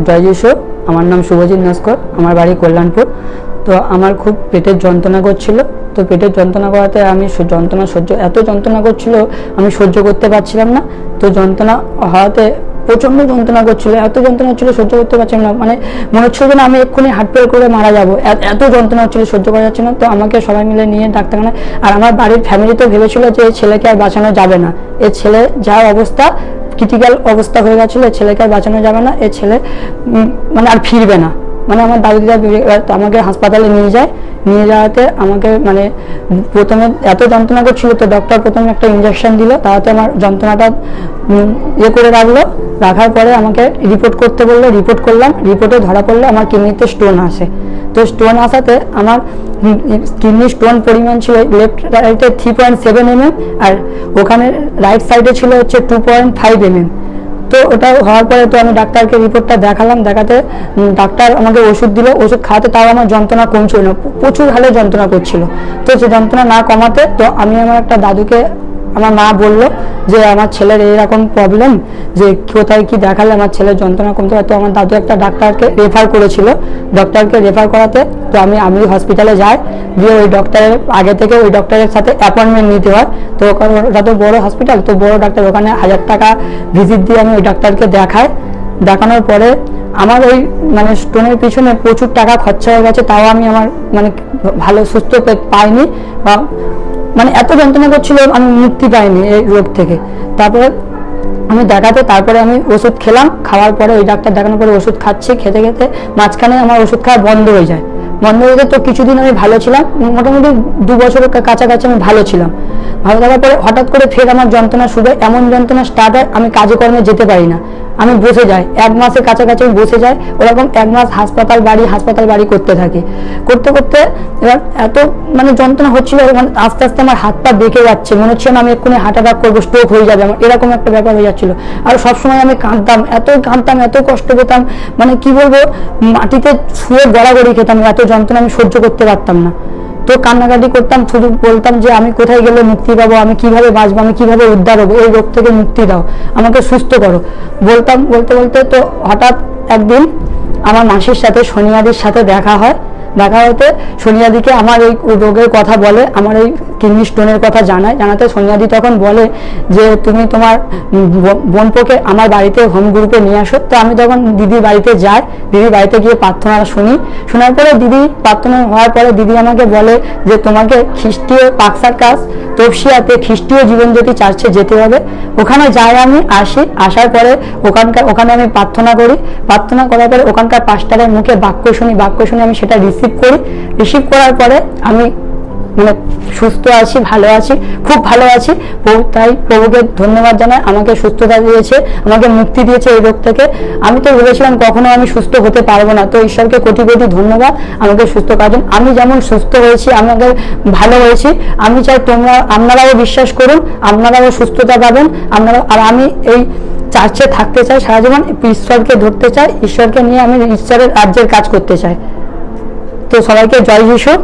জয় যিশু। আমার নাম শুভজিৎ নস্কর, আমার বাড়ি কল্যাণপুর। তো আমার খুব পেটের যন্ত্রণা করছিল। তো পেটের যন্ত্রণা করাতে আমি এত যন্ত্রণা করছিল, আমি সহ্য করতে পারছিলাম না। তো যন্ত্রণা হওয়াতে প্রচণ্ড যন্ত্রণা করছিল, এত যন্ত্রণা হচ্ছিল সহ্য করতে পারছিলাম না। মানে মনে হচ্ছিল যে আমি এক্ষুনি হার্ট ফেল করে মারা যাবো, এত যন্ত্রণা হচ্ছিল, সহ্য করা যাচ্ছে না। তো আমাকে সবাই মিলে নিয়ে ডাক্তারখানায়, আর আমার বাড়ির ফ্যামিলি তো ভেবেছিল যে এই ছেলেকে আর বাঁচানো যাবে না, এ ছেলে যা অবস্থা, ক্রিটিক্যাল অবস্থা হয়ে গেছিলো, ছেলেকে আর বাঁচানো যাবে না, এ ছেলে মানে আর ফিরবে না। মানে আমার দাদু দিদা আমাকে হাসপাতালে নিয়ে যাওয়াতে আমাকে মানে প্রথমে এত যন্ত্রণা করছিল, তো ডক্টর প্রথমে একটা ইঞ্জেকশন দিল, তাতে আমার যন্ত্রণাটা করে রাখার পরে আমাকে রিপোর্ট করতে বললো। রিপোর্ট করলাম, রিপোর্টে ধরা পড়লো আমার কিডনিতে স্টোন আসে। তো স্টোন আসাতে আমার কিডনি স্টোন পরিমাণ ছিল লেফট রাইটে 3.7 mm, আর ওখানে রাইট সাইডে ছিল হচ্ছে 2.5 mm। তো ওটা হওয়ার পরে তো আমি ডাক্তারকে রিপোর্টটা দেখালাম, দেখাতে ডাক্তার আমাকে ওষুধ দিল, ওষুধ খাওয়াতে তাও আমার যন্ত্রণা কমছিল না, প্রচুর হারে যন্ত্রণা করছিল। তো সে যন্ত্রণা না কমাতে তো আমি আমার একটা দাদুকে, আমার মা বললো যে আমার ছেলের এইরকম প্রবলেম, যে কোথায় কি দেখালে আমার ছেলের যন্ত্রণা কমতে হয়। তো আমার দাদু একটা ডাক্তারকে রেফার করেছিল, ডক্টরকে রেফার করাতে তো আমি হসপিটালে যাই, গিয়ে ওই ডক্টরের আগে থেকে ওই ডক্টরের সাথে অ্যাপয়েন্টমেন্ট নিতে হয়। তো ওটা তো বড় হসপিটাল, তো বড় ডাক্তার, ওখানে 1000 টাকা ভিজিট দিয়ে আমি ওই ডাক্তারকে দেখানোর পরে আমার ওই মানে স্টোনের পিছনে প্রচুর টাকা খরচা হয়ে গেছে, তাও আমি আমার মানে ভালো সুস্থ পাইনি, বা মানে এত যন্ত্রণা করছিল আমি মুক্তি পাইনি এই রোগ থেকে। তারপরে আমি তারপরে আমি ওষুধ খেলাম, খাওয়ার পরে ওই ডাক্তার দেখানোর পরে ওষুধ খাচ্ছি, খেতে মাঝখানে আমার ওষুধ খাওয়া বন্ধ হয়ে যায়। তো কিছুদিন আমি ভালো ছিলাম, মোটামুটি 2 বছরের কাছাকাছি আমি ভালো ছিলাম। ভালো থাকার পরে হঠাৎ করে ফের আমার যন্ত্রণা শুরু হয়, এমন যন্ত্রণা স্টার্ট হয় আমি কাজে কর্মে যেতে পারি না, আমি বসে যাই, 1 মাসের কাছাকাছি আমি বসে যাই। ওরকম 1 মাস হাসপাতাল বাড়ি করতে থাকি। করতে এবার এত মানে যন্ত্রণা হচ্ছিল, মানে আস্তে আস্তে আমার হাত পা বেঁকে যাচ্ছে, মনে হচ্ছে না আমি এক্ষুনি হার্ট অ্যাটাক করবো, স্ট্রোক হয়ে যাবে আমার, এরকম একটা ব্যাপার হয়ে যাচ্ছিল। আর সবসময় আমি কাঁদতাম, এত কষ্ট পেতাম, মানে কি বলবো, মাটিতে শুয়ে গড়াগড়ি খেতাম, এত যন্ত্রণা আমি সহ্য করতে পারতাম না। তো কান্নাকাটি করতাম, শুধু বলতাম যে আমি কোথায় গেলে মুক্তি পাবো, আমি কিভাবে বাঁচবো, আমি কিভাবে উদ্ধার হবো, এই রোগ থেকে মুক্তি দাও, আমাকে সুস্থ করো, বলতাম। বলতে তো হঠাৎ একদিন আমার মাসির সাথে সোনিয়াদির সাথে দেখা হতে সোনিয়াদিকে আমার এই রোগের কথা বলে, আমার এই কিডনি স্টোনের কথা জানাতে সোনিয়াদি তখন বলে যে তুমি তোমার বোনপোকে আমার বাড়িতে হোম গ্রুপে নিয়ে আসো। তো আমি তখন দিদির বাড়িতে যাই, দিদির বাড়িতে গিয়ে প্রার্থনা শোনার পরে প্রার্থনা হওয়ার পরে দিদি আমাকে বলে যে তোমাকে খ্রিস্টীয় পাকসার্কাস তপসিয়াতে খ্রিস্টীয় জীবনজ্যোতি চার্চে যেতে হবে। ওখানে যাই, আমি আসার পরে ওখানে আমি প্রার্থনা করার পরে ওখানকার পাস্টারের মুখে বাক্য শুনি, আমি সেটা রিসিভ করার পরে আমি মানে সুস্থ আছি, ভালো আছি, খুব ভালো আছি। তাই প্রভুকে ধন্যবাদ জানাই, আমাকে সুস্থতা দিয়েছে, আমাকে মুক্তি দিয়েছে এই রোগ থেকে। আমি তো ভেবেছিলাম কখনো আমি সুস্থ হতে পারবো না, তো ঈশ্বরকে কোটি কোটি ধন্যবাদ আমাকে সুস্থ করার জন্য। আমি যেমন সুস্থ হয়েছি, আমাকে ভালো হয়েছি, আমি চাই আপনারাও বিশ্বাস করুন, আপনারাও সুস্থতা পাবেন, আর আমি এই চার্চে থাকতে চাই সারা জীবন, ঈশ্বরকে ধরতে চাই, ঈশ্বরকে নিয়ে আমি ঈশ্বরের রাজ্যের কাজ করতে চাই। তো সবাইকে জয় যিশু।